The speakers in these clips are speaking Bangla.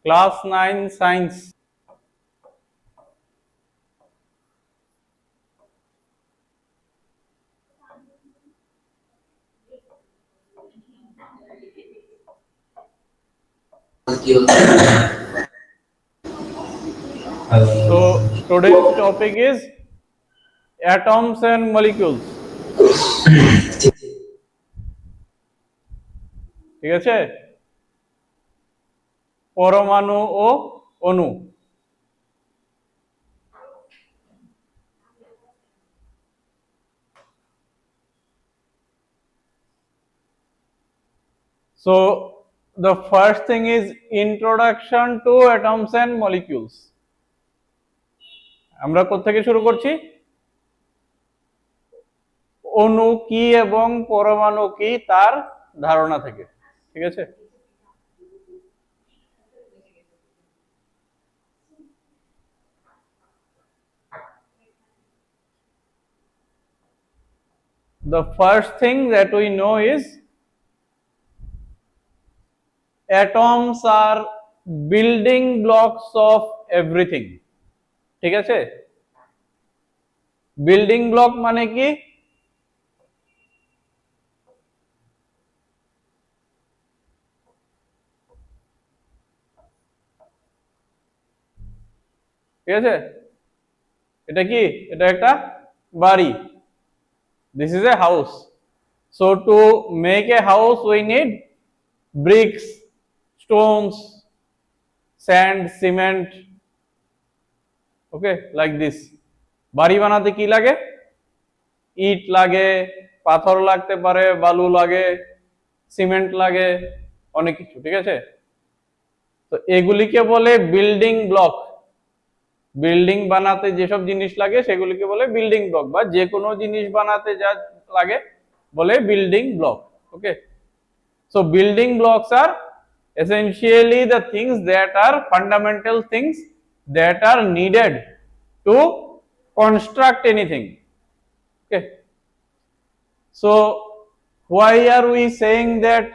Class 9 science. So today's topic is atoms and molecules. ঠিক আছে, পরমাণু ও অণু। So the first thing is introduction to atoms and molecules. আমরা কোথা থেকে শুরু করছি? অণু কি এবং পরমাণু কি তার ধারণা থেকে। ঠিক আছে, the first thing that we know is atoms are building blocks of everything. ঠিক আছে, বিল্ডিং ব্লক মানে কি? ঠিক আছে, এটা কি? এটা একটা বাড়ি। This is a house. So to make a house we need bricks, stones, sand, cement. Okay, like this. বাড়ি বানাতে কি লাগে? ইট লাগে, পাথর লাগতে পারে, বালু লাগে, সিমেন্ট লাগে, অনেক কিছু। ঠিক আছে, তো এগুলিকে বলে বিল্ডিং ব্লক। বিল্ডিং বানাতে যেসব জিনিস লাগে সেগুলিকে বলে বিল্ডিং ব্লক, বা যে কোনো জিনিস বানাতে যা লাগে বলে building block. Okay, so building blocks are essentially the things that are fundamental things that are needed to construct anything. Okay, so why are we saying that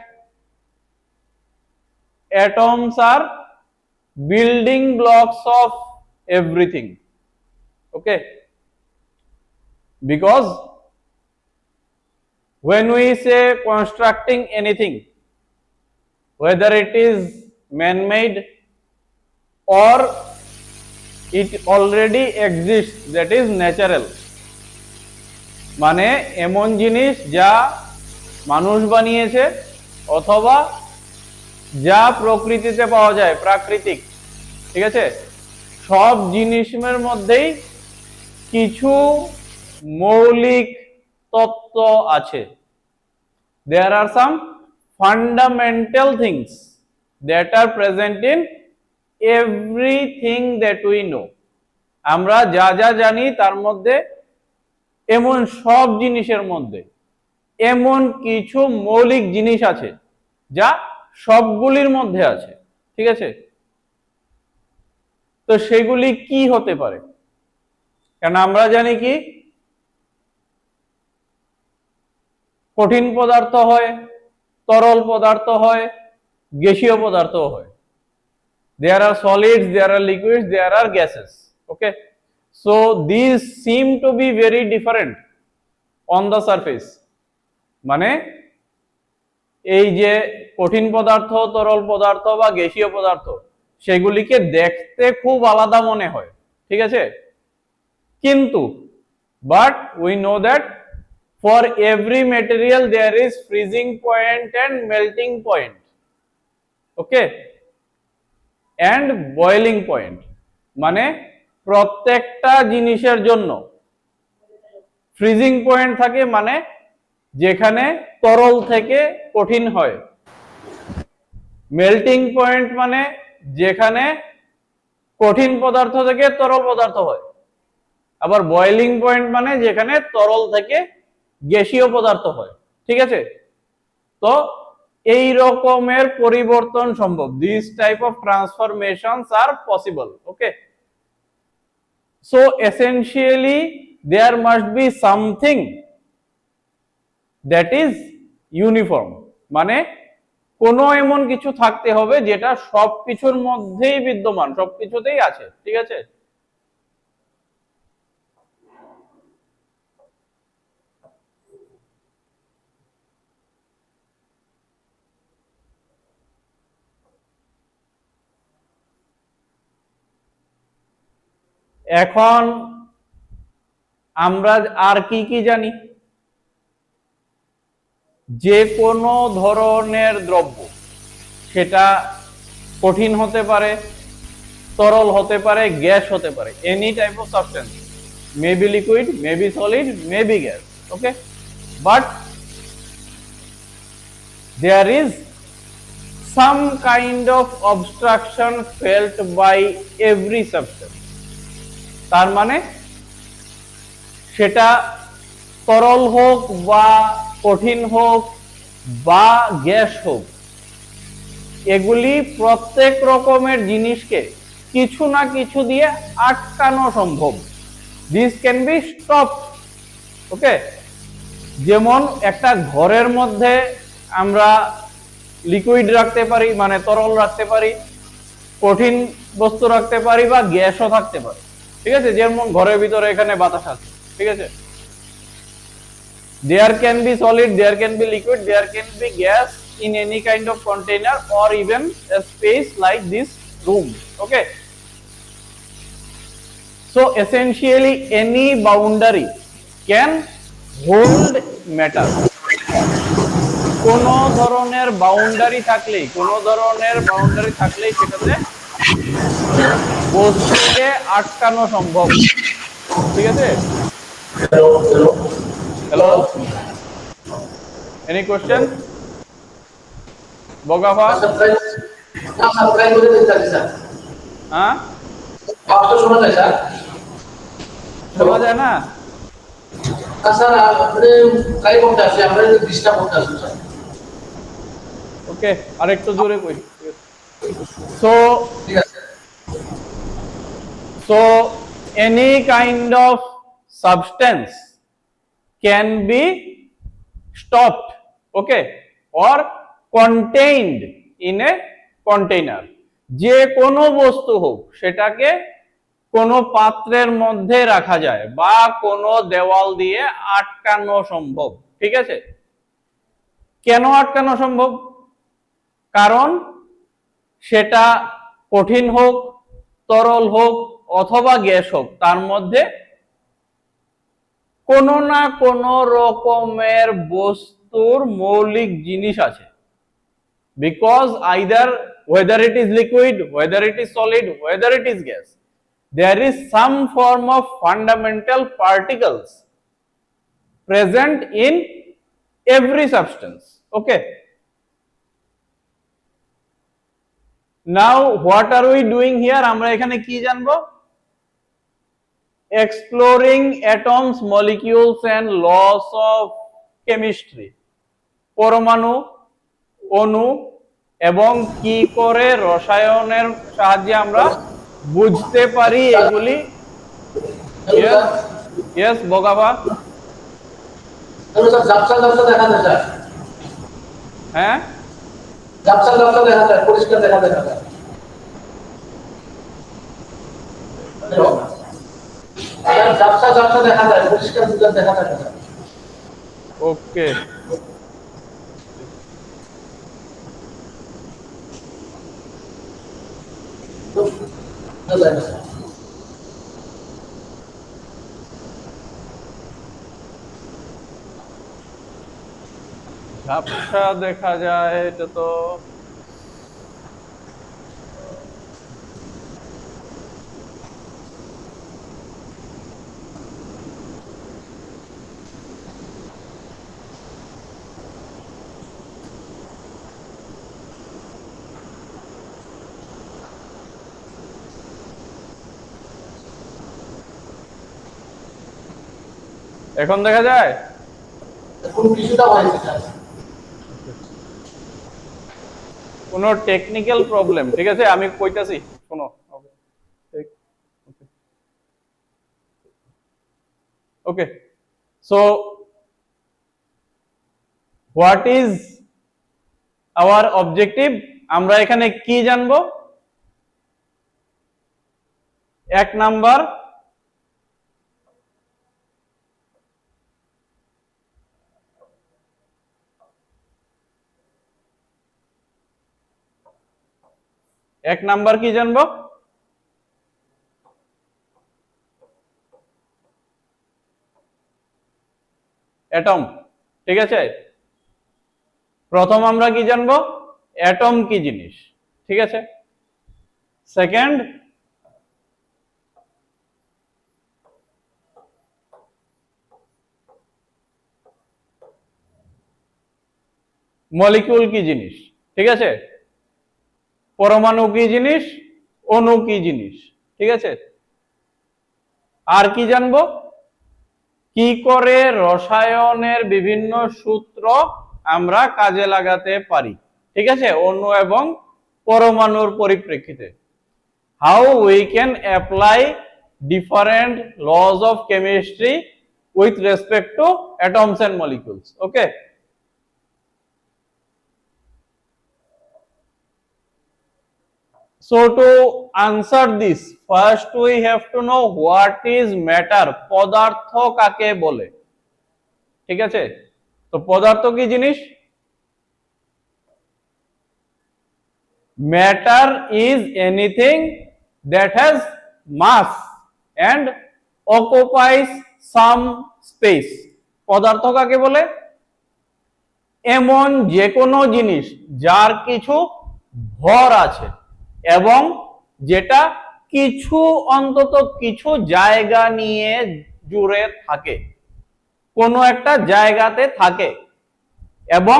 atoms are building blocks of everything? Okay, because when we say constructing anything, whether it is man-made or it already exists, that is natural, মানে এমন জিনিস যা মানুষ বানিয়েছে অথবা যা প্রকৃতিতে পাওয়া যায়, প্রাকৃতিক। ঠিক আছে, সব জিনিসের মধ্যেই কিছু মৌলিক তত্ত্ব আছে। There are some fundamental things that are present in everything that we know. আমরা যা যা জানি তার মধ্যে এমন সব জিনিসের মধ্যে এমন কিছু মৌলিক জিনিস আছে যা সবগুলির মধ্যে আছে। ঠিক আছে, তো সেগুলি কি হতে পারে? কারণ আমরা জানি কি কঠিন পদার্থ হয়, তরল পদার্থ হয়, গ্যাসীয় পদার্থ হয়। There are solids, there are liquids, there are gases. Okay, so these seem to be very different on the surface. মানে এই যে কঠিন পদার্থ, তরল পদার্থ বা গ্যাসীয় পদার্থ, সেগুলিকে দেখতে খুব আলাদা মনে হয়। ঠিক আছে, কিন্তু but we know that for every material there is freezing point and melting point. Okay, and boiling point. মানে প্রত্যেকটা জিনিসের জন্য ফ্রিজিং পয়েন্ট থাকে, মানে যেখানে তরল থেকে কঠিন হয়। মেল্টিং পয়েন্ট মানে যেখানে কঠিন পদার্থ থেকে তরল পদার্থ হয়। আবার বয়েলিং পয়েন্ট মানে যেখানে তরল থেকে গ্যাসীয় পদার্থ হয়। ঠিক আছে, তো এই রকমের পরিবর্তন সম্ভব। This type of transformations are possible. Okay, so essentially there must be something that is uniform, মানে কোনো এমন কিছু থাকতে হবে যেটা সবকিছুর মধ্যেই বিদ্যমান, সবকিছুতেই আছে, ঠিক আছে? এখন আমরা আর কি কি জানি? যে কোনো ধরনের দ্রব্য, সেটা কঠিন হতে পারে, তরল হতে পারে, গ্যাস হতে পারে, any type of substance, may be liquid, may be solid, may be gas, okay, but there is some kind of obstruction felt by every substance. তার মানে সেটা তরল হোক বা কঠিন হোক বা গ্যাস হোক, এগুলি প্রত্যেক রকমের জিনিসকে কিছু না কিছু দিয়ে আটকানো সম্ভব। দিস ক্যান বি স্টপ, ওকে। যেমন একটা ঘরের মধ্যে আমরা লিকুইড রাখতে পারি, মানে তরল রাখতে পারি, কঠিন বস্তু রাখতে পারি বা গ্যাসও থাকতে পারে, ঠিক আছে? যেমন ঘরের ভিতরে এখানে বাতাস আছে, ঠিক আছে? There can be solid, there can be liquid, there can be gas in any kind of container or even a space like this room, okay? So essentially any boundary can hold matter. কোন ধরনের বাউন্ডারি থাকলেই, সেটাতে বস্তুকে আটকানো সম্ভব, ঠিক আছে? Hello, any question? বগাফা? হ্যাঁ, শোনা যায় না? ওকে, আরেকটু জোরে কই। So any kind of substance can be stopped, okay, or contained in a container. যে কোনো বস্তু হোক, সেটাকে কোনো পাত্রের মধ্যে রাখা যায় বা কোনো দেওয়াল দিয়ে আটকানো সম্ভব, ঠিক আছে? কেন আটকানো সম্ভব? কারণ সেটা কঠিন হোক, তরল হোক অথবা গ্যাস হোক, তার মধ্যে কোনো না কোনো রকমের বস্তুর মৌলিক জিনিস আছে। Because either whether it is liquid, whether it is solid, whether it is gas, there is some form of fundamental particles present in every substance, okay? Now what are we doing here? আমরা এখানে কি জানবো? Exploring atoms, molecules and laws of chemistry. পরমাণু, অণু এবং কি করে রসায়নের সাহায্যে আমরা বুঝতে পারি এগুলি। ইয়েস বগাবা? হ্যাঁ, পরিষ্কার দেখা যায়। ওকে, ঝাপসা দেখা যায়, এটা তো এখন দেখা যায়। কোনো টেকনিক্যাল প্রবলেম, ঠিক আছে? আমি কইতাছি, শোনো। Okay, so what is our objective, আমরা এখানে কি জানবো? এক নাম্বার, কি জানবো? অ্যাটম। ঠিক আছে, প্রথম আমরা কি জানবো? অ্যাটম কি জিনিস। ঠিক আছে, সেকেন্ড, মলিকিউল কি জিনিস। ঠিক আছে, পরমাণু কি জিনিস, অণু কি জিনিস। ঠিক আছে, আর কি জানবো? কি করে রসায়নের বিভিন্ন সূত্র আমরা কাজে লাগাতে পারি। ঠিক আছে, অণু এবং পরমাণুর পরিপ্রেক্ষিতে। How we can apply different laws of chemistry with respect to atoms and molecules. Okay, so to answer this, first we have to know what is matter, পদার্থ কাকে বলে। ঠিক আছে, তো পদার্থ কি জিনিস? matter is anything that has mass and occupies some space। পদার্থ কাকে বলে? এমন যে কোনো জিনিস যার কিছু ভর আছে এবং যেটা কিছু, অন্তত কিছু জায়গা নিয়ে জুড়ে থাকে, কোনো একটা জায়গাতে থাকে এবং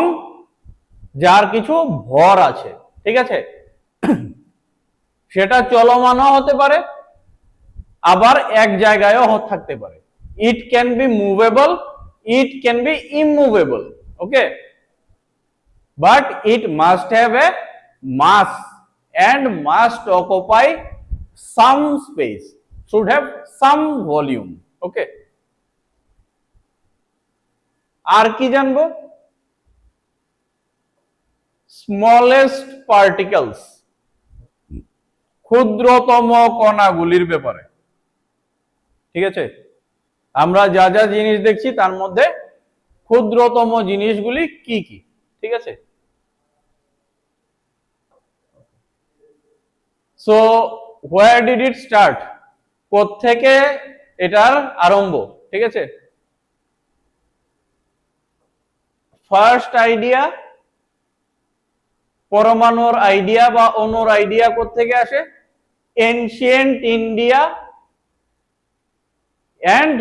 যার কিছু ভর আছে। ঠিক আছে, সেটা চলমানও হতে পারে, আবার এক জায়গায়ও থাকতে পারে। It can be movable, it can be immovable. Okay, but it must have a mass and must occupy some space, should have some volume। okay, আর কি জানবো? স্মলেস্ট পার্টিকেলস, ক্ষুদ্রতম কণাগুলির ব্যাপারে। ঠিক আছে, আমরা যা যা জিনিস দেখছি তার মধ্যে ক্ষুদ্রতম জিনিসগুলি কি কি। ঠিক আছে, so where did it start, কোত্থেকে এটার আরম্ভ। ঠিক আছে, ফার্স্ট আইডিয়া, পরমাণুর আইডিয়া বা অণুর আইডিয়া কোত্থেকে আসে? Ancient India and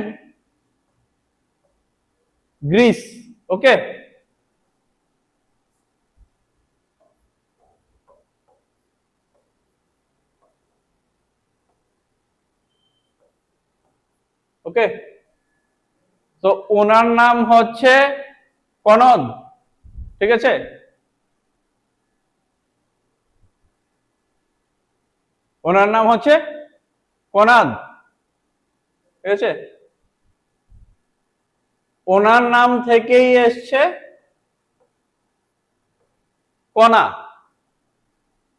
Greece. Okay, okay, তো ওনার নাম হচ্ছে কনদ। ঠিক আছে, ওনার নাম হচ্ছে কনাদ। ঠিক আছে, ওনার নাম থেকেই এসছে কণা।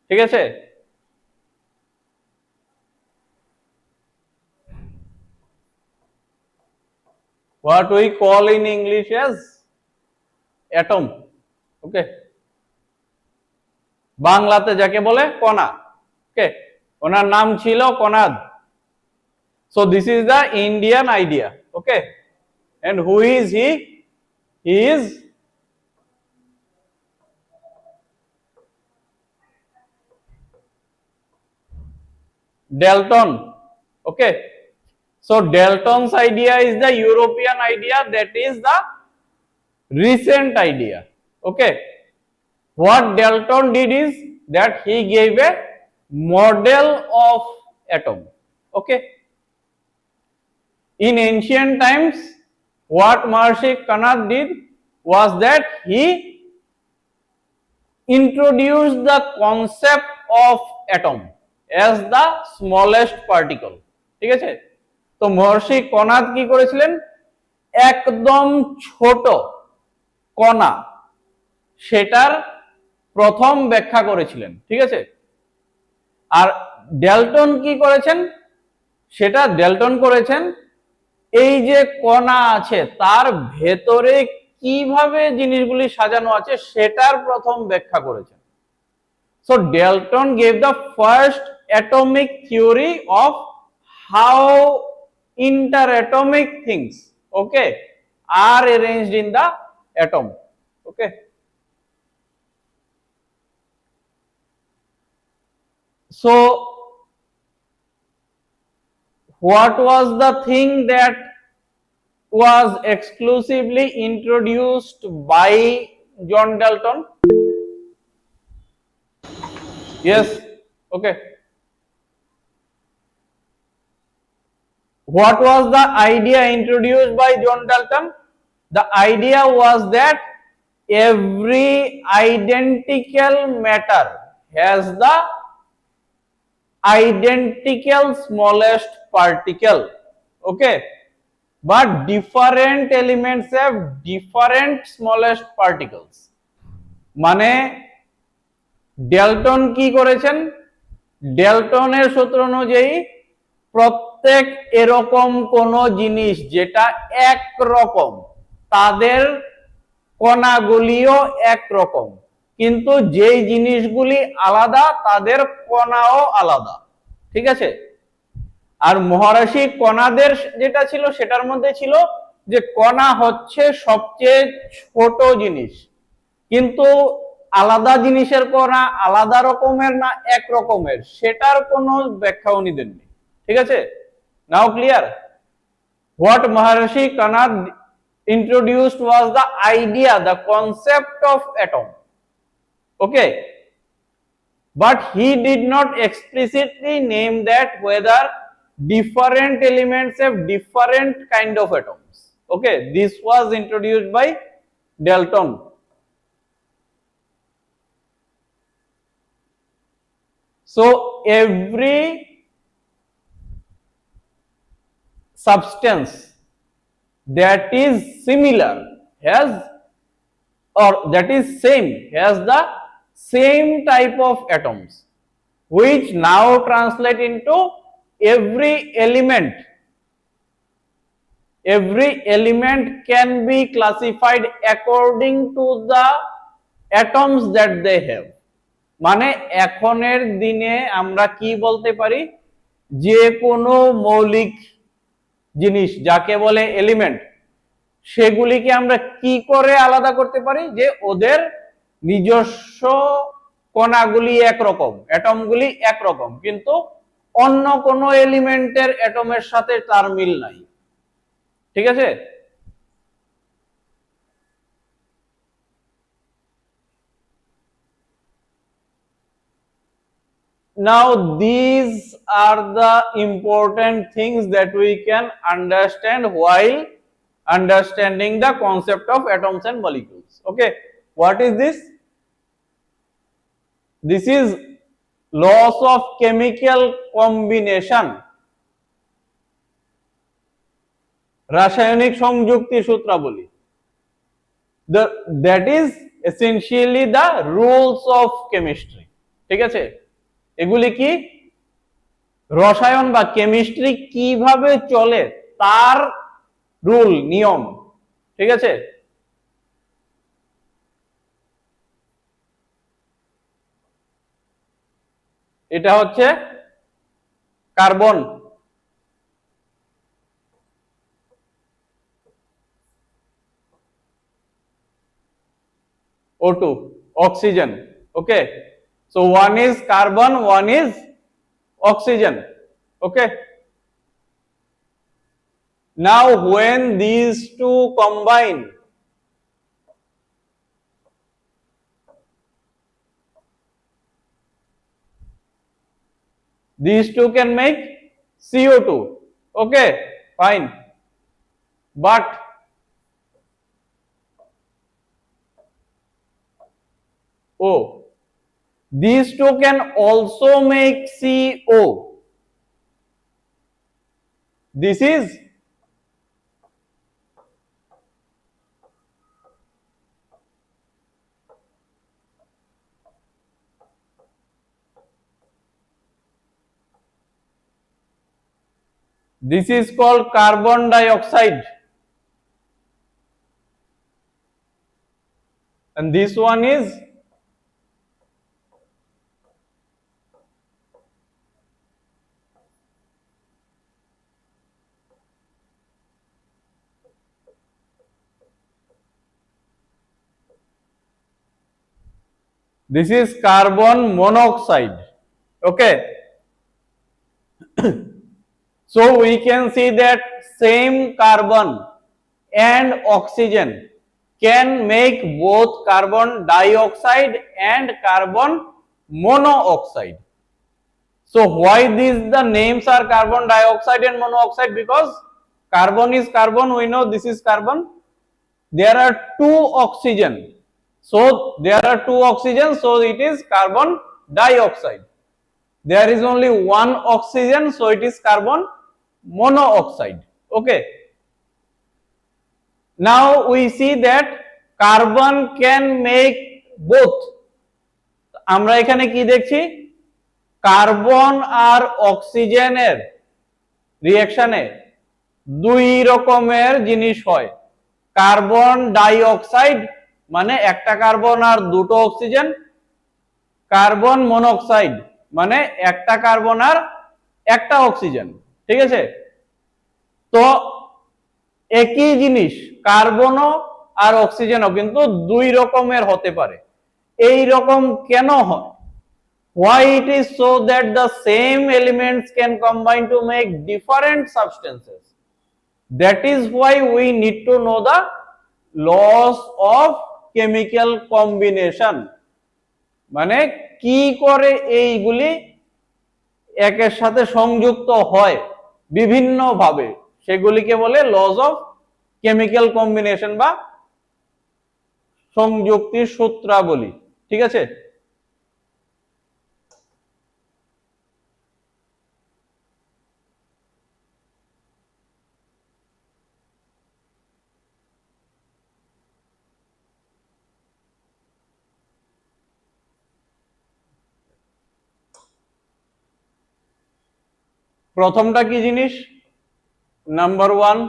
ঠিক আছে, what we call in English as atom। ওকে, বাংলাতে যাকে বলে কণা। ওকে, ওনার নাম ছিল Kanad. so this is the Indian idea। okay, and who is he? He is Dalton। okay, so Dalton's idea is the European idea, that is the recent idea। okay, what Dalton did is that he gave a model of atom। okay, in ancient times what Maharishi Kanad did was that he introduced the concept of atom as the smallest particle। ঠিক আছে, তো মহর্ষি কনাদ কি করেছিলেন? একদম ছোট কণা, সেটার প্রথম ব্যাখ্যা করেছিলেন, ঠিক আছে। আর ডেলটন কি করেছেন, সেটা ডেলটন করেছেন এই যে কণা আছে তার ভেতরে কিভাবে জিনিসগুলি সাজানো আছে সেটার প্রথম ব্যাখ্যা করেছেন। So Dalton gave the first atomic theory of how interatomic things, okay, are arranged in the atom, okay. So what was the thing that was exclusively introduced by John Dalton? Yes, okay. What was the idea introduced by John Dalton? The idea was that every identical matter has the identical smallest particle, okay, but different elements have different smallest particles. মানে ডেলটন কি করেছেন, ডেলটনের সূত্র অনুযায়ী প্রত্যেক এরকম কোন জিনিস যেটা একরকম তাদের কণাগুলিও একরকম, কিন্তু যেই জিনিসগুলি আলাদা তাদের কণাও আলাদা, ঠিক আছে। আর মহারাশি কণাদের যেটা ছিল সেটার মধ্যে ছিল যে কণা হচ্ছে সবচেয়ে ছোট জিনিস, কিন্তু আলাদা জিনিসের কণা আলাদা রকমের না এক রকমের সেটার কোনো ব্যাখ্যা উনি দেননি, ঠিক আছে। Now clear? What Maharshi Kanad introduced was the idea, the concept of atom, okay, but he did not explicitly name that whether different elements have different kind of atoms, okay. This was introduced by Dalton. So every substance that is similar has, or that is same, has the same type of atoms, which now translate into every element can be classified according to the atoms that they have. মানে এখনের দিনে আমরা কি বলতে পারি, যে কোনো মৌলিক জিনিস যাকে বলে এলিমেন্ট, সেগুলিকে আমরা কি করে আলাদা করতে পারি, যে ওদের নিজস্ব কণাগুলি একরকম, অ্যাটমগুলি একরকম, কিন্তু অন্য কোন এলিমেন্টের অ্যাটমের সাথে তার মিল নাই, ঠিক আছে। Now these are the important things that we can understand while understanding the concept of atoms and molecules, okay. What is this? This is laws of chemical combination, রাসায়নিক সংযুক্তি সূত্রাবলী, that is essentially the rules of chemistry, ঠিক আছে। এগুলি কি, রসায়ন বা কেমিস্ট্রি কিভাবে চলে তার রুল, নিয়ম, ঠিক আছে। এটা হচ্ছে carbon, O2, oxygen, okay. So one is carbon, one is oxygen, okay. Now when these two combine, these two can make CO2, okay, fine, but these two can also make CO. This is This is called carbon dioxide. And this one is carbon monoxide. Okay. So we can see that same carbon and oxygen can make both carbon dioxide and carbon monoxide. So why these the names are carbon dioxide and monoxide? Because carbon is carbon, we know this is carbon. There are two oxygen. So there are two oxygen, so it is carbon dioxide. There is only one oxygen, so it is carbon monoxide. Okay. Now we see that carbon can make both. আমরা এখানে কি দেখছি? কার্বন আর অক্সিজেনের রিঅ্যাকশনে দুই রকমের জিনিস হয়। কার্বন ডাই অক্সাইড মানে একটা কার্বন আর দুটো অক্সিজেন, কার্বন মনোক্সাইড মানে একটা কার্বন আর একটা অক্সিজেন। ঠিক আছে? তো একই জিনিস কার্বনও আর অক্সিজেনও কিন্তু দুই রকমের হতে পারে। এই রকম কেন হয়? Why it is so that the same elements can combine to make different substances? That is why we need to know the laws of chemical combination. মানে কি করে এইগুলি একের সাথে সংযুক্ত হয় বিভিন্ন ভাবে, সেগুলিকে বলে লজ অফ কেমিক্যাল কম্বিনেশন বা সংযুক্তির সূত্রাবলী। ঠিক আছে? প্রথমটা কি জিনিস? Number 1,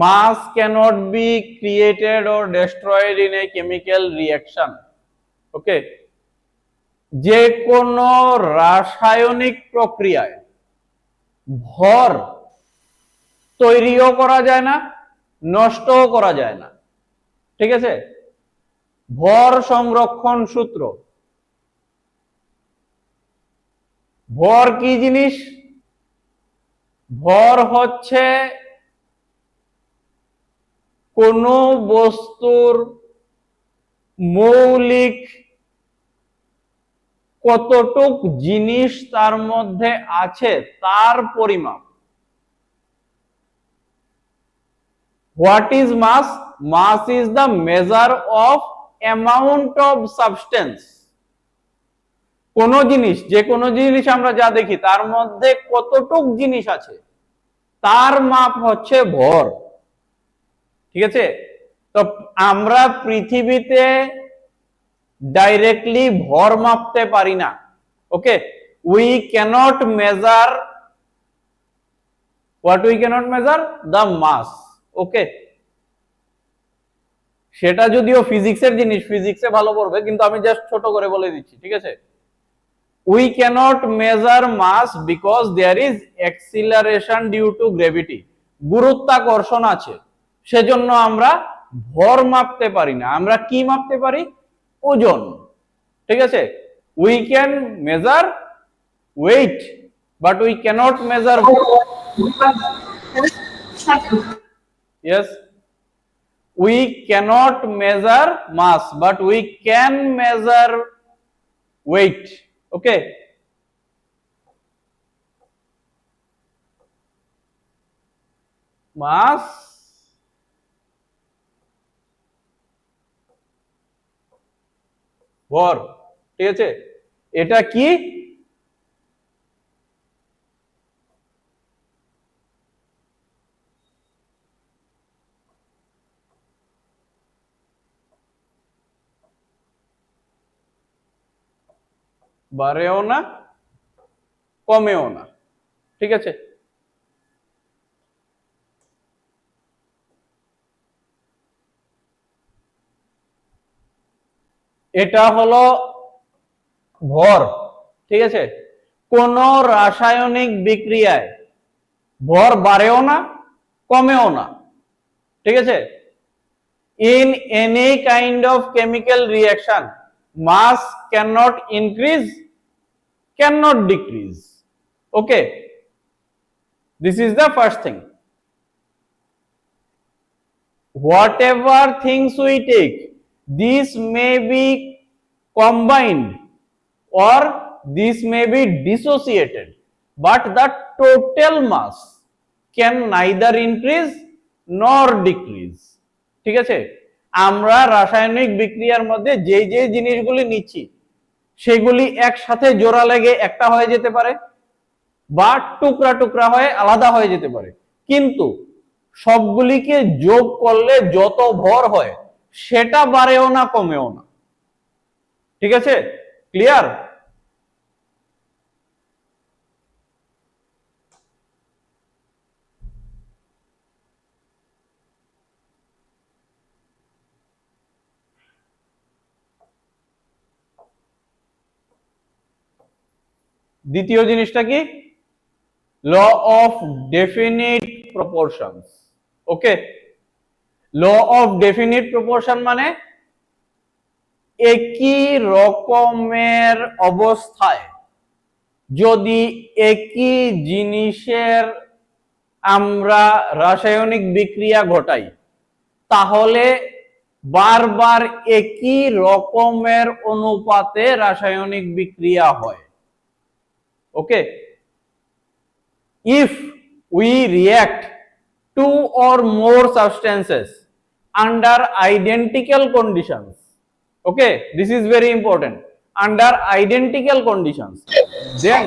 mass cannot be created or destroyed in a chemical reaction. Okay, যে কোনো রাসায়নিক প্রক্রিয়ায় ভর তৈরিও করা যায় না, নষ্টও করা যায় না। ঠিক আছে? ভর সংরক্ষণ সূত্র। ভর কি জিনিস? ভর হচ্ছে কোন বস্তুর মৌলিক কতটুক জিনিস তার মধ্যে আছে তার পরিমাপ। What is mass? Mass is the measure of amount of substance. কোন জিনিস, যে কোন জিনিস আমরা যা দেখি তার মধ্যে কতটুক জিনিস আছে তার মাপ হচ্ছে ভর। ঠিক আছে? তো আমরা পৃথিবীতে ডাইরেক্টলি ভর মাপতে পারি না। ওকে, we cannot measure, what we cannot measure? The mass. ওকে, সেটা যদিও ফিজিক্সের জিনিস, ফিজিক্সে ভালো পড়বে, কিন্তু আমি জাস্ট ছোট করে বলে দিচ্ছি। ঠিক আছে? We cannot measure mass because there is acceleration due to gravity. গুরুত্বাকর্ষণ আছে, সেজন্য আমরা ভর মাপতে পারি না। আমরা কি মাপতে পারি? ওজন। ঠিক আছে? We can measure weight, but we cannot measure. Yes, we cannot measure mass, but we can measure weight. Okay, mass, ভর। ঠিক আছে? এটা কি? বাড়েও না, কমেও না। ঠিক আছে? এটা হলো ভর, ঠিক আছে? কোন রাসায়নিক বিক্রিয়ায় ভর বাড়েও না কমেও না, ঠিক আছে? In any kind of chemical reaction, mass cannot increase, cannot decrease. Okay, this is the first thing. Whatever things we take, this may be combined or this may be dissociated, but the total mass can neither increase nor decrease. ঠিক আছে? আমরা রাসায়নিক বিক্রিয়ার মধ্যে যে যে জিনিসগুলি নিচ্ছি সেগুলি একসাথে জোড়া লেগে একটা হয়ে যেতে পারে বা টুকরা টুকরা হয়ে আলাদা হয়ে যেতে পারে, কিন্তু সবগুলিকে যোগ করলে যত ভর হয় সেটা বাড়েও না কমেও না। ঠিক আছে? ক্লিয়ার? দ্বিতীয় জিনিসটা কি? Law of definite proportions. Okay, law of definite proportion মানে একই রকমের অবস্থায় যদি একই জিনিসের আমরা রাসায়নিক বিক্রিয়া ঘটাই তাহলে বারবার একই রকমের অনুপাতে রাসায়নিক বিক্রিয়া হয়। ওকে, if we react two or more substances under identical conditions, okay, this is very important, under identical conditions, then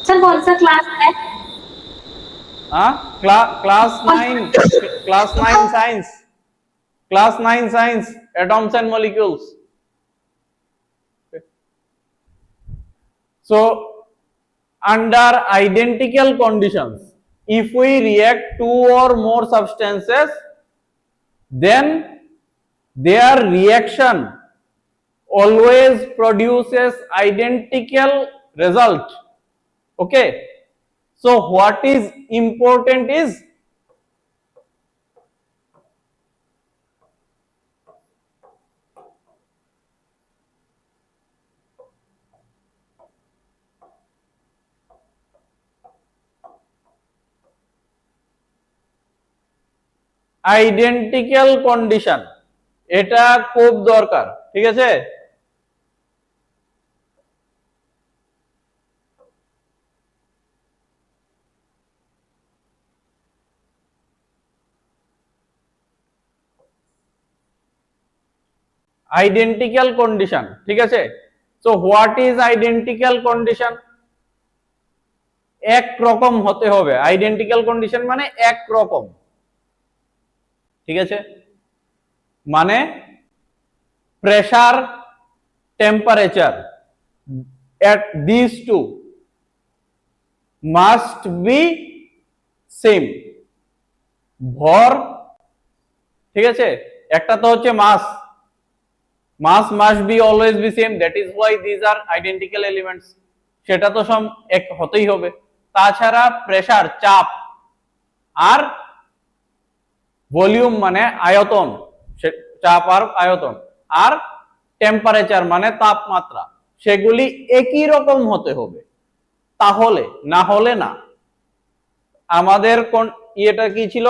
sir कौन सा क्लास है? class 9 science, atoms and molecules. So under identical conditions, if we react two or more substances, then their reaction always produces identical result. Okay, so what is important is identical condition, এটা খুব দরকার। ঠিক আছে? আইডেন্টিক্যাল কন্ডিশন, ঠিক আছে? So what is identical condition? এক রকম হতে হবে। আইডেন্টিক্যাল কন্ডিশন মানে এক রকম। ঠিক আছে? মানে pressure, temperature at these two must be same. ভর, ঠিক আছে, একটা তো হচ্ছে মাস, মাস must be always be same, that is why these are identical elements, সেটা তো সব এক হতেই হবে। তাছাড়া প্রেসার, চাপ, আর ভলিউম মানে আয়তন, চাপ আর আয়তন, আর টেম্পারেচার মানে তাপমাত্রা, সেগুলি একই রকম হতে হবে, তাহলে না হলে না। আমাদের কোন ইয়েটা কি ছিল?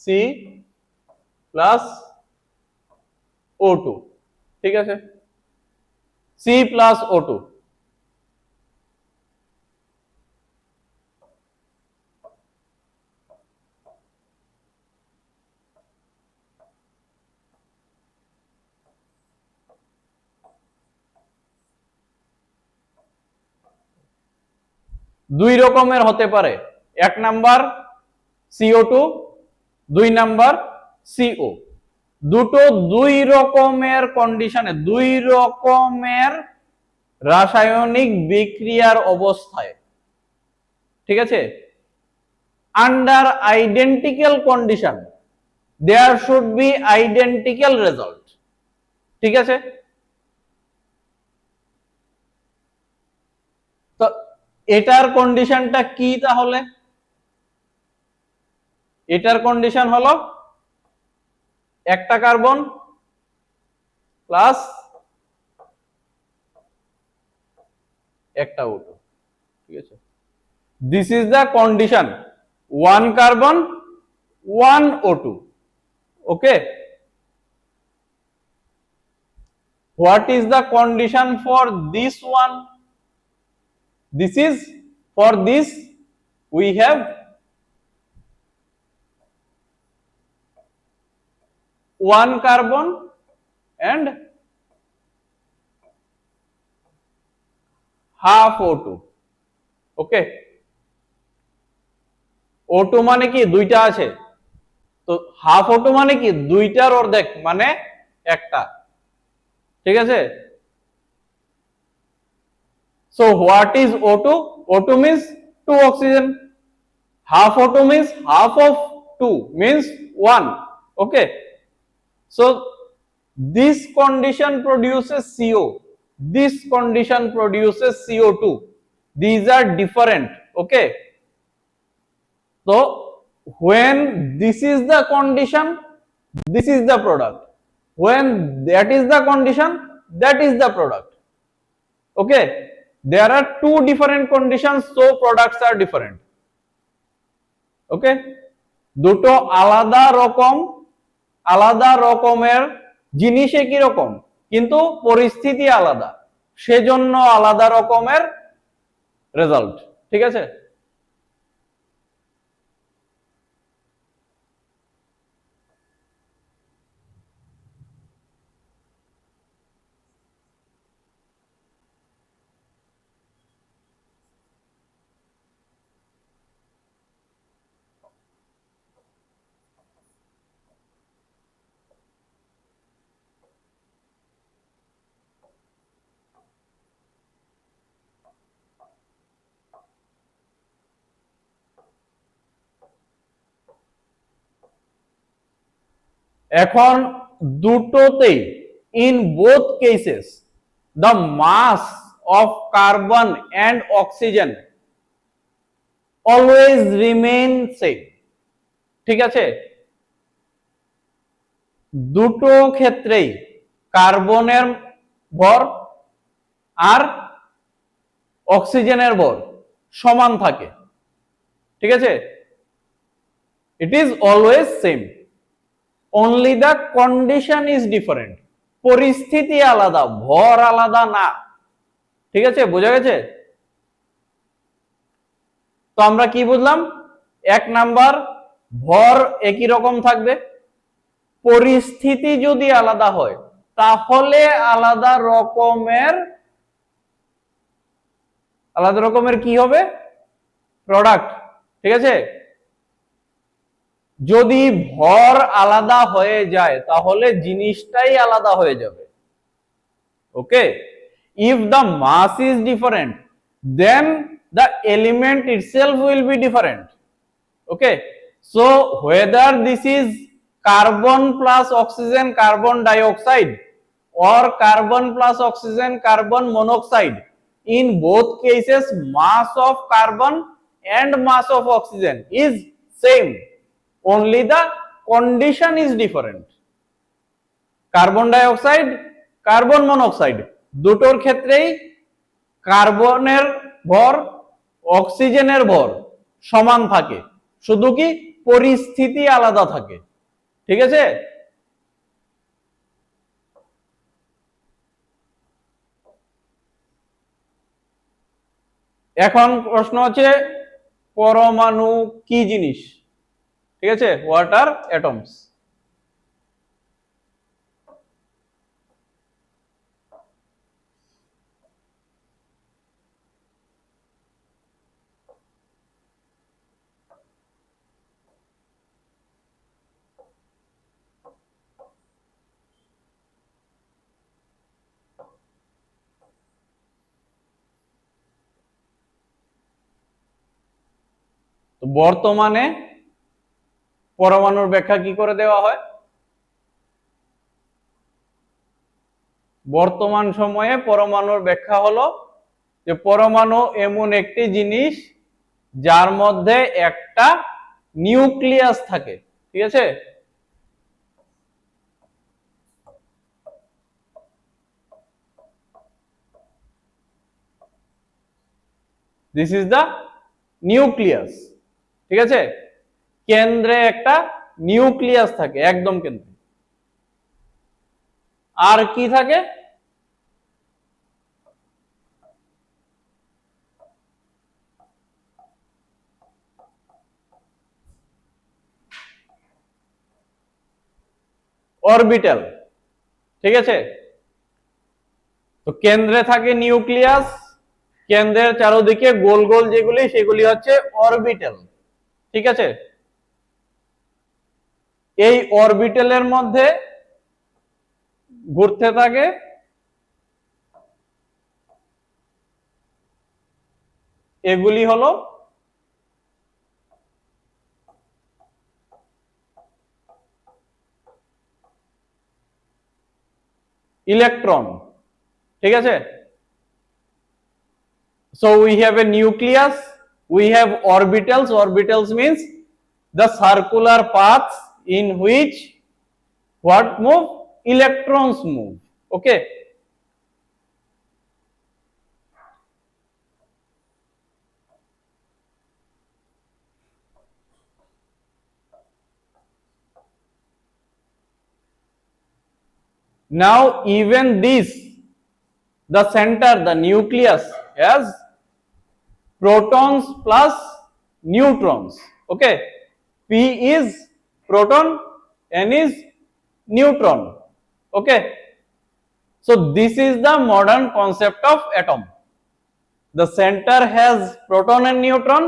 সি প্লাস O2, ঠিক আছে? C plus O2। দুই রকমের হতে পারে। এক নাম্বার CO2 2 নাম্বার CO। দুটো দুই রকমের কন্ডিশনে, দুই রকমের রাসায়নিক বিক্রিয়ার অবস্থায়, ঠিক আছে, under identical condition there should be identical result. ঠিক আছে, তো এটার কন্ডিশনটা কি তাহলে? এটার কন্ডিশন হলো একটা কার্বন প্লাস একটা O2। ঠিক আছে, this is the condition, 1 carbon 1 O2। Okay, what is the condition for this one? This is, for this we have one carbon and half O2। Okay, O2 মানে কি দুইটা আছে, তো হাফ O2 মানে কি দুইটার অর্ধেক মানে একটা। ঠিক আছে, so what is O2? O2 means 2 oxygen, half O2 means half of 2 means 1। okay, so this condition produces CO, this condition produces CO2, these are different। okay, so when this is the condition, this is the product, when that is the condition, that is the product। okay, there are two different conditions, so products are different। okay, দুটো আলাদা রকম, আলাদা রকমের জিনিস একই রকম কিন্তু পরিস্থিতি আলাদা, সেজন্য আলাদা রকমের রেজাল্ট। ঠিক আছে, এখন দুটোতেই in both cases the mass of carbon and oxygen always remain same। ঠিক আছে, দুটো ক্ষেত্রেই কার্বনের ভর আর অক্সিজেনের ভর সমান থাকে। ঠিক আছে, it is always same, only the condition is different। পরিস্থিতি আলাদা, ভর আলাদা না। ঠিক আছে, বোঝা গেছে? তো আমরা কি বুঝলাম? এক নাম্বার, ভর একই রকম থাকবে, পরিস্থিতি যদি আলাদা হয় তাহলে আলাদা রকমের কি হবে? প্রোডাক্ট। ঠিক আছে, যদি ভর আলাদা হয়ে যায় তাহলে জিনিসটাই আলাদা হয়ে যাবে। ওকে, if the mass is different then the element itself will be different। okay, so whether this is carbon plus oxygen carbon dioxide or carbon plus oxygen carbon monoxide, in both cases mass of carbon and mass of oxygen is same, only the condition is different। Carbon dioxide, carbon monoxide দুটোর ক্ষেত্রেই কার্বনের ভর অক্সিজেনের ভর সমান থাকে, শুধু কি পরিস্থিতি আলাদা থাকে। ঠিক আছে, এখন প্রশ্ন হচ্ছে পরমাণু কি জিনিস? ঠিক আছে, হোয়াট আর অ্যাটমস? বর্তমানে পরমাণুর ব্যাখ্যা কি করে দেওয়া হয়? বর্তমান সময়ে পরমাণুর ব্যাখ্যা হলো যে পরমাণু এমন একটি জিনিস যার মধ্যে একটা নিউক্লিয়াস থাকে, ঠিক আছে? দিস ইজ দ্য নিউক্লিয়াস, ঠিক আছে? কেন্দ্রে একটা নিউক্লিয়াস থাকে, একদম কেন্দ্রে। আর কি থাকে? অরবিটাল, ঠিক আছে? তো কেন্দ্রে থাকে নিউক্লিয়াস, কেন্দ্রের চারদিকে গোল গোল যেগুলি সেগুলি হচ্ছে অরবিটাল, ঠিক আছে? এই অরবিটালের মধ্যে ঘুরতে থাকে এগুলি হলো ইলেকট্রন, ঠিক আছে? So we have a nucleus, we have orbitals. Orbitals means the circular paths in which what move? Electrons move. Okay. Now even this, the center, the nucleus has protons plus neutrons. Okay. P is proton, N is neutron. Okay. So this is the modern concept of atom. The center has proton and neutron,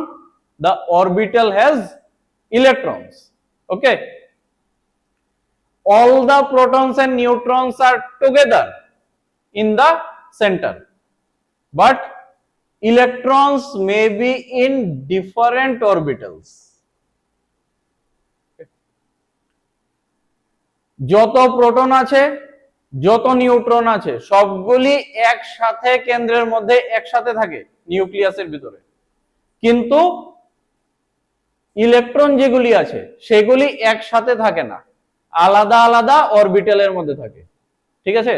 the orbital has electrons. Okay. All the protons and neutrons are together in the center, but electrons may be in different orbitals. যত প্রোটন আছে, যত নিউট্রন আছে, সবগুলি একসাথে কেন্দ্রের মধ্যে একসাথে থাকে নিউক্লিয়াসের ভিতরে, কিন্তু ইলেকট্রন যেগুলি আছে সেগুলি একসাথে থাকে না, আলাদা আলাদা অরবিটালের মধ্যে থাকে, ঠিক আছে?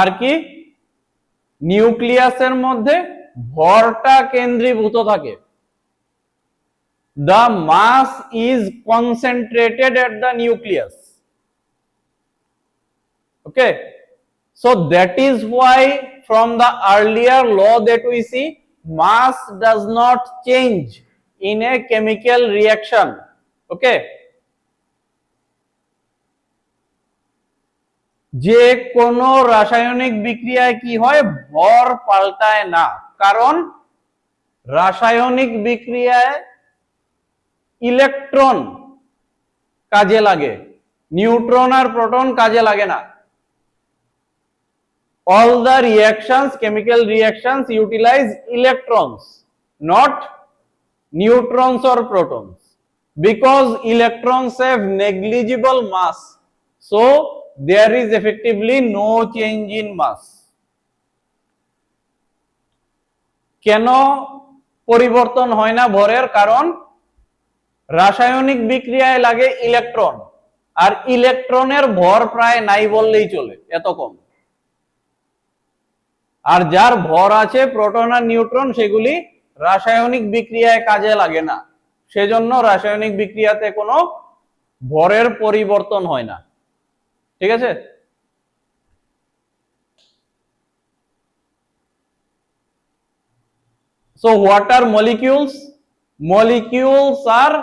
আর কি, নিউক্লিয়াসের মধ্যে ভরটা কেন্দ্রীভূত থাকে। The mass is concentrated at the nucleus. Okay, so that is why from the earlier law that we see, mass does not change in a chemical reaction. Okay, যে কোনো রাসায়নিক বিক্রিয়ায় কি হয়, ভর পাল্টায় না, কারণ রাসায়নিক বিক্রিয়ায় ইলেকট্রন কাজে লাগে, নিউট্রন আর প্রোটন কাজে লাগে না। All the reactions, chemical reactions utilize electrons, not neutrons or protons, because electrons have negligible mass, so there is effectively no change in mass. কেন পরিবর্তন হয় না ভরের? কারণ রাসায়নিক বিক্রিয়ায় লাগে ইলেকট্রন, আর ইলেকট্রনের ভর প্রায় নাই বললেই চলে, এত কম। আর যার ভর আছে প্রোটন আর নিউট্রন, সেগুলি রাসায়নিক বিক্রিয়ায় কাজে লাগে না, সেজন্য রাসায়নিক বিক্রিয়াতে কোনো ভরের পরিবর্তন হয় না, ঠিক আছে? So what are molecules? Molecules are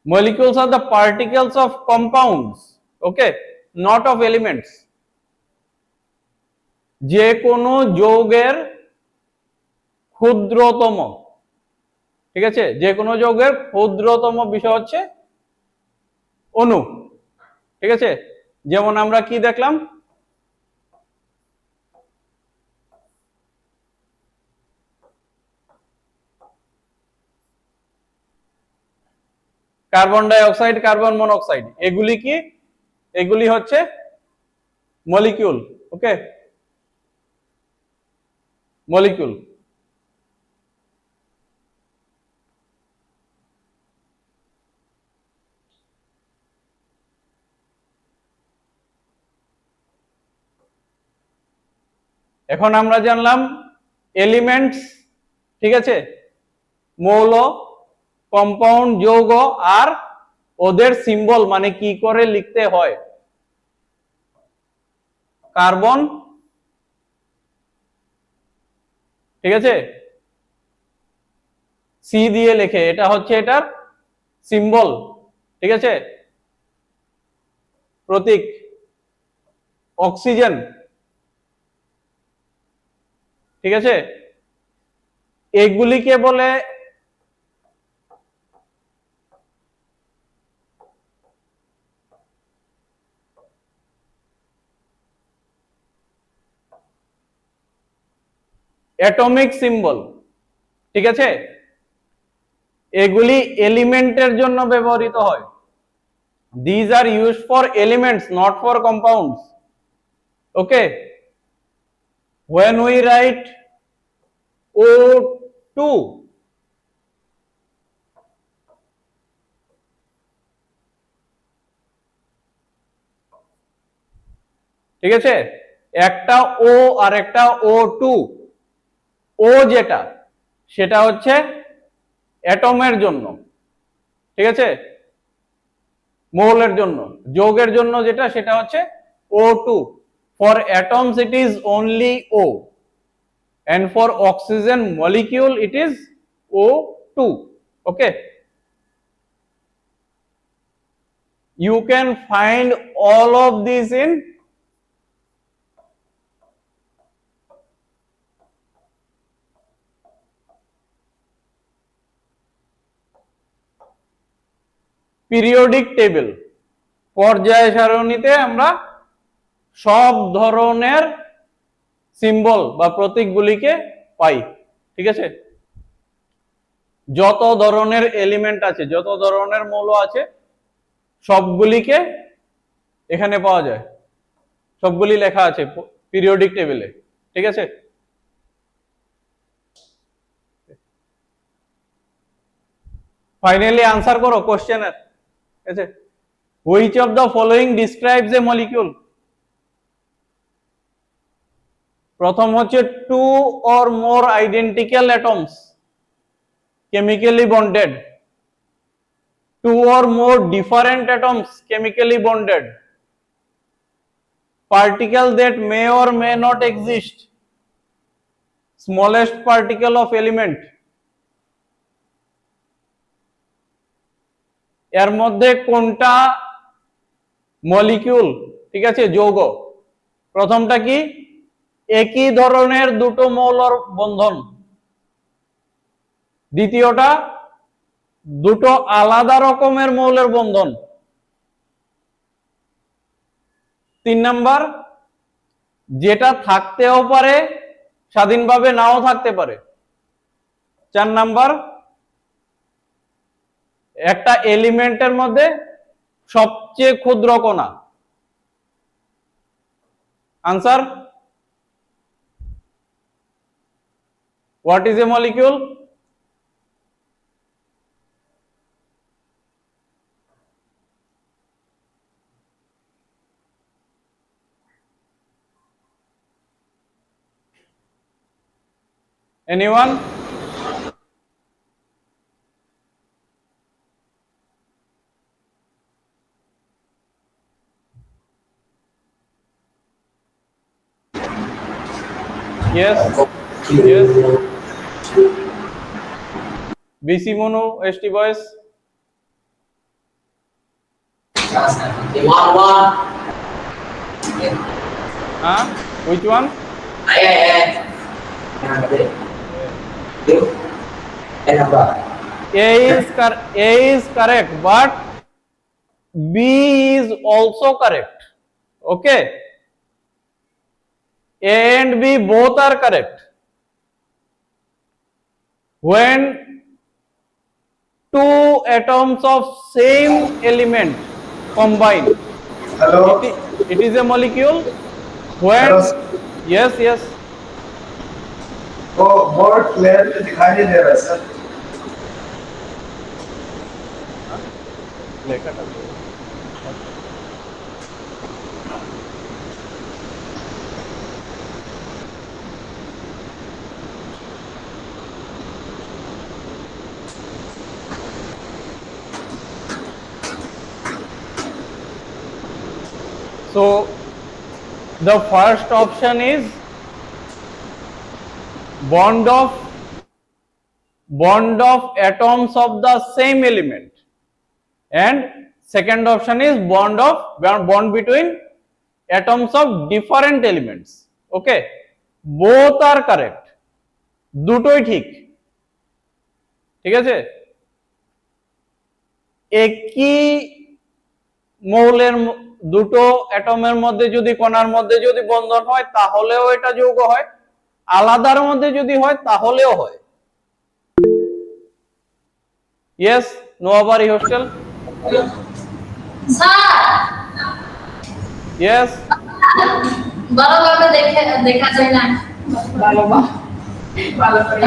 Molecules are the particles of compounds, okay, not of elements. যে কোনো যৌগের ক্ষুদ্রতম, ঠিক আছে, যে কোনো যৌগের ক্ষুদ্রতম বিষয় হচ্ছে অণু, ঠিক আছে। যেমন আমরা কি দেখলাম, carbon die oxide, carbon monoxide, এগুলি কি, এগুলি হচ্ছে মলিকিউল, ওকে, মলিকিউল। এখন আমরা জানলাম এলিমেন্টস, ঠিক আছে, মৌল, কম্পাউন্ড, যৌগ, আর ওদের সিম্বল মানে কি করে লিখতে হয়। কার্বন, ঠিক আছে, সি দিয়ে লেখে, এটা হচ্ছে এটার সিম্বল, ঠিক আছে, প্রতীক। অক্সিজেন, ঠিক আছে, এগুলিকে বলে অ্যাটমিক সিম্বল, ঠিক আছে। এগুলি এলিমেন্টের জন্য ব্যবহৃত হয়। These are used for elements, not for compounds. Okay. When we write O2, ঠিক আছে, একটা ও আর একটা O2, ও যেটা সেটা হচ্ছে অ্যাটমের জন্য, ঠিক আছে, মৌলের জন্য। যৌগের জন্য যেটা সেটা হচ্ছে O2. For atoms it is only O, and for oxygen molecule it is O2. Okay, you can find all of these in periodic table. পর্যায় সারণীতে আমরা সব ধরনের সিম্বল বা প্রতীকগুলিকে পাই, ঠিক আছে। যত ধরনের এলিমেন্ট আছে, যত ধরনের মৌল আছে, সবগুলিকে এখানে পাওয়া যায়, সবগুলি লেখা আছে পিরিয়ডিক টেবিলে, ঠিক আছে। ফাইনালি আনসার করো কোশ্চেনের, ঠিক আছে। Which of the following describes a molecule? প্রথম হচ্ছে two or more identical atoms chemically bonded, two or more different atoms chemically bonded, particle that may or may not exist, smallest particle of element। এর মধ্যে কোনটা মলিকিউল, ঠিক আছে, যৌগ? প্রথমটা কি, একই ধরনের দুটো মৌলের বন্ধন। দ্বিতীয়টা, দুটো আলাদা রকমের মৌলের বন্ধন। তিন নাম্বার, যেটা থাকতেও পারে স্বাধীনভাবে, নাও থাকতে পারে। চার নাম্বার, একটা এলিমেন্টের মধ্যে সবচেয়ে ক্ষুদ্র কণা। Answer, what is a molecule? Anyone? Yes. Yes. BC Mono, ST boys. One. Which one? A is correct, but B is also correct. Okay. A and B both are correct. When two atoms of same element combine, hello it is a molecule. When Hello. yes वो बोर्ड क्लियरली दिखाई नहीं दे रहा है sir So the first option is bond of atoms of the same element, and second option is bond between atoms of different elements. Okay, both are correct, দুটোই ঠিক। ঠিক আছে, একই মৌলের দুটো অ্যাটমের মধ্যে যদি কণার মধ্যে যদি বন্ধন হয় তাহলেও এটা যৌগ হয়, আলাদার মধ্যে যদি হয় তাহলেও হয়। Yes, Noabari hostel. Sir yes, ভালোভাবে দেখা যায় না ভালো করে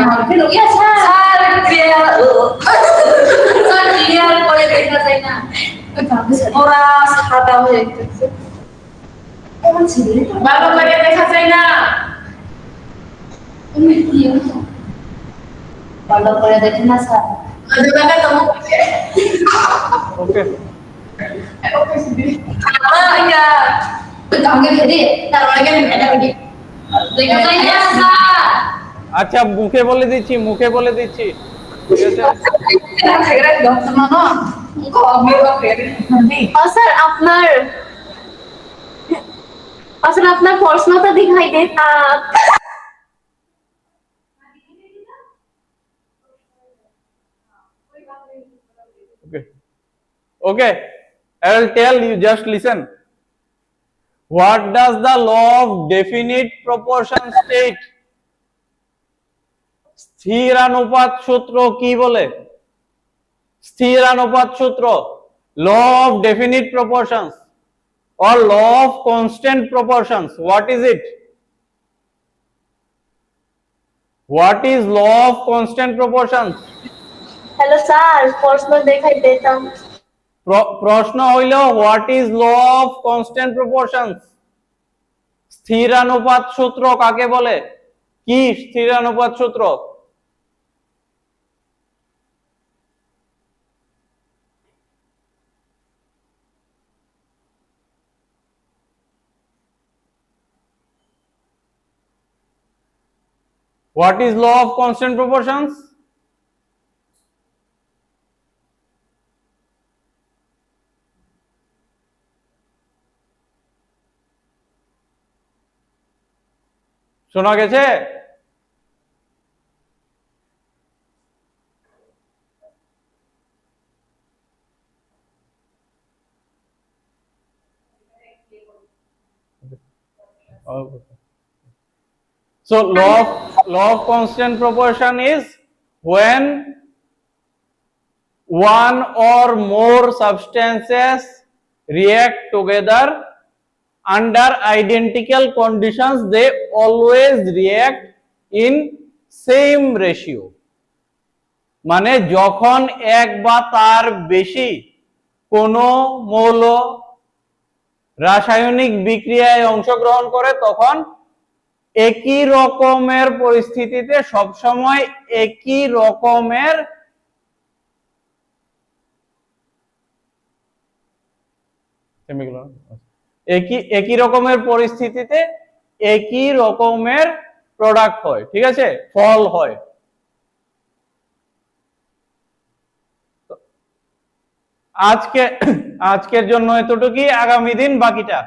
স্যার ক্লিয়ার করে দেখা যায় না ওরা সাদা হয়ে গেছে ভালো করে দেখা যায় না ভালো করে দেখেন না স্যার ওকে। আচ্ছা, মুখে বলে দিচ্ছি ঠিক আছে। স্যার আপনার আসলে আপনার প্রশ্নটা দিখাই দে Okay, I will tell you, just listen. What does the law of definite proportion state? স্থিরানুপাত সূত্র কি বলে? স্থিরানুপাত সূত্র, law of definite proportions or law of constant proportions. What is it? What is law of constant proportions? Hello sir প্রশ্ন দেখাই দিতাম প্রশ্ন হইল what is law of constant proportions? স্থিরানুপাত সূত্র কাকে বলে? কি স্থিরানুপাত সূত্র? What is law of constant proportions? শোনা গেছে? So law of constant proportion is when one or more substances react together under identical conditions, they always react in same ratio. মানে যখন এক বা তার বেশি কোনো মৌল রাসায়নিক বিক্রিয়ায় অংশগ্রহণ করে তখন একই রকমের পরিস্থিতিতে সবসময় একই রকমের একই রকমের পরিস্থিতিতে একই রকমের প্রোডাক্ট হয়, ঠিক আছে, ফল হয়। আজকের জন্য এতটুকুই, আগামী দিন বাকিটা।